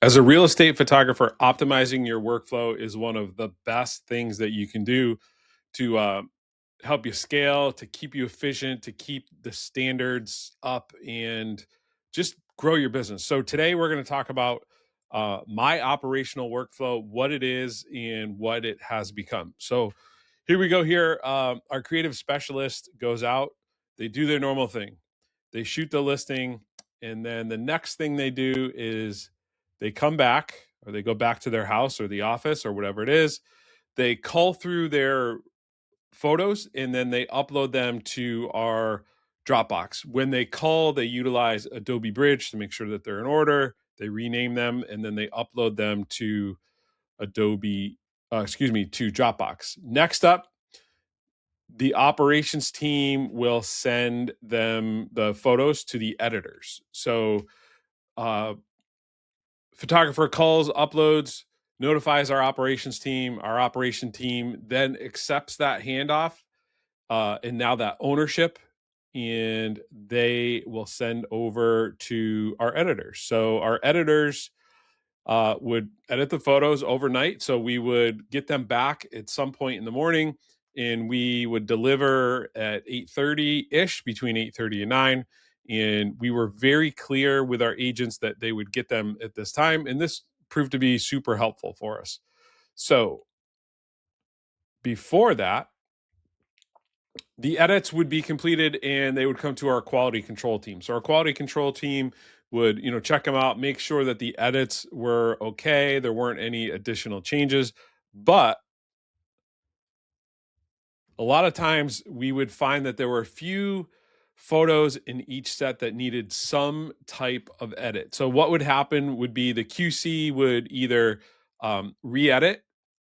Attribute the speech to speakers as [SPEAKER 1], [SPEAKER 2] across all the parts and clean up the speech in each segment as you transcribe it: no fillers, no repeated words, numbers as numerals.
[SPEAKER 1] As a real estate photographer, optimizing your workflow is one of the best things that you can do to help you scale, to keep you efficient, to keep the standards up, and just grow your business. So today we're going to talk about my operational workflow, what it is, and what it has become. So here we go. Here, our creative specialist goes out. They do their normal thing. They shoot the listing, and then the next thing they do is they come back, or they go back to their house or the office or whatever it is. They cull through their photos and then they upload them to our Dropbox. When they cull, they utilize Adobe Bridge to make sure that they're in order. They rename them and then they upload them to to Dropbox. Next up, the operations team will send them the photos to the editors. So photographer calls, uploads, notifies our operations team. Our operation team then accepts that handoff and now that ownership, and they will send over to our editors. So our editors would edit the photos overnight. So we would get them back at some point in the morning, and we would deliver at 8:30-ish, between 8:30 and 9. And we were very clear with our agents that they would get them at this time. And this proved to be super helpful for us. So before that, the edits would be completed and they would come to our quality control team. So our quality control team would, check them out, make sure that the edits were okay. There weren't any additional changes. But a lot of times we would find that there were a few photos in each set that needed some type of edit. So what would happen would be the QC would either re-edit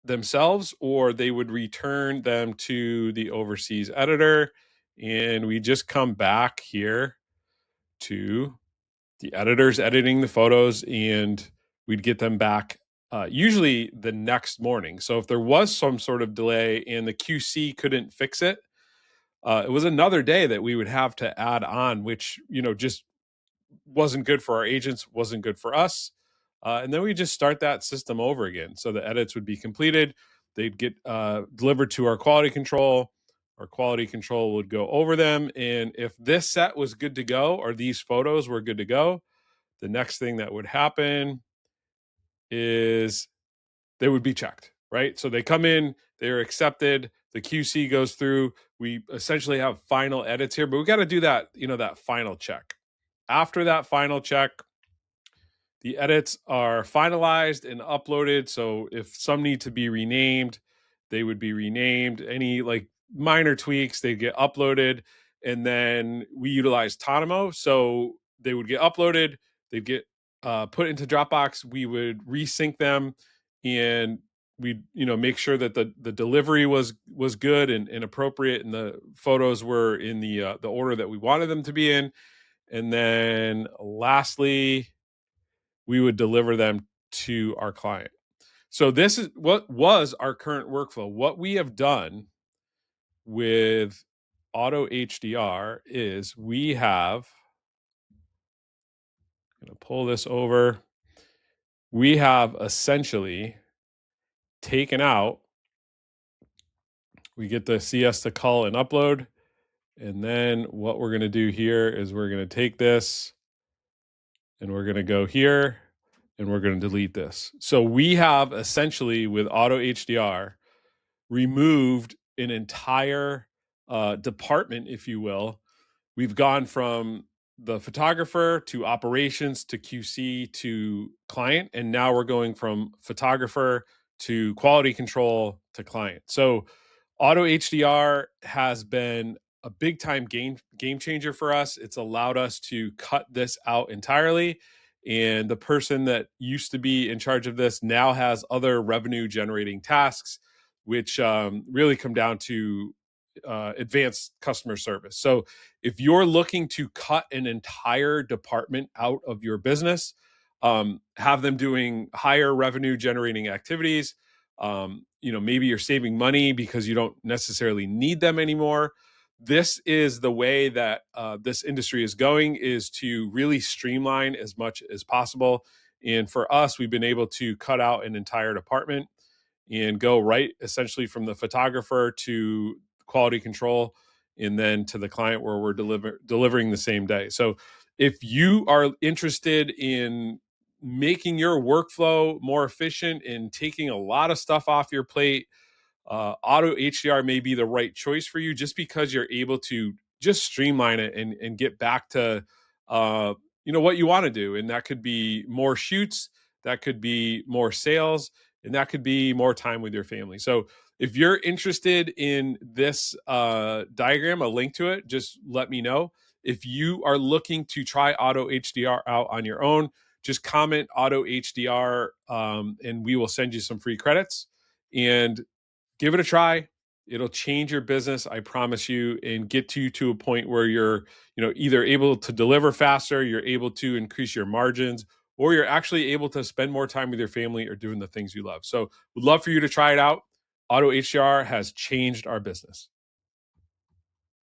[SPEAKER 1] themselves, or they would return them to the overseas editor, and we just come back here to the editors editing the photos, and we'd get them back usually the next morning. So if there was some sort of delay and the QC couldn't fix it, it was another day that we would have to add on, which just wasn't good for our agents, wasn't good for us. And then we just start that system over again. So the edits would be completed. They'd get delivered to our quality control. Our quality control would go over them. And if this set was good to go, or these photos were good to go, the next thing that would happen is they would be checked, right? So they come in, they're accepted, the QC goes through. We essentially have final edits here, but we got to do that, that final check. After that final check, the edits are finalized and uploaded. So if some need to be renamed, they would be renamed. Any minor tweaks, they'd get uploaded. And then we utilize Tonimo. So they would get uploaded, they'd get put into Dropbox. We would resync them, and we'd make sure that the delivery was good and appropriate, and the photos were in the order that we wanted them to be in. And then lastly, we would deliver them to our client. So this is what was our current workflow. What we have done with AutoHDR is we have, I'm going to pull this over. We have essentially taken out, we get the CS to cull and upload. And then what we're going to do here is we're going to take this and we're going to go here and we're going to delete this. So we have essentially, with AutoHDR, removed an entire department, if you will. We've gone from the photographer to operations to QC to client, and now we're going from photographer to quality control to client. So AutoHDR has been a big time game changer for us. It's allowed us to cut this out entirely. And the person that used to be in charge of this now has other revenue generating tasks, which really come down to advanced customer service. So if you're looking to cut an entire department out of your business, have them doing higher revenue generating activities, maybe you're saving money because you don't necessarily need them anymore. This is the way that this industry is going, is to really streamline as much as possible. And for us, we've been able to cut out an entire department and go right essentially from the photographer to quality control and then to the client where we're delivering the same day. So if you are interested in making your workflow more efficient and taking a lot of stuff off your plate, Auto HDR may be the right choice for you, just because you're able to just streamline it and get back to uh, what you want to do. And that could be more shoots, that could be more sales, and that could be more time with your family. So if you're interested in this diagram, a link to it, just let me know. If you are looking to try Auto HDR out on your own, just comment Auto HDR, and we will send you some free credits. And give it a try. It'll change your business, I promise you, and get you to a point where you're, either able to deliver faster, you're able to increase your margins, or you're actually able to spend more time with your family or doing the things you love. So, would love for you to try it out. Auto HDR has changed our business.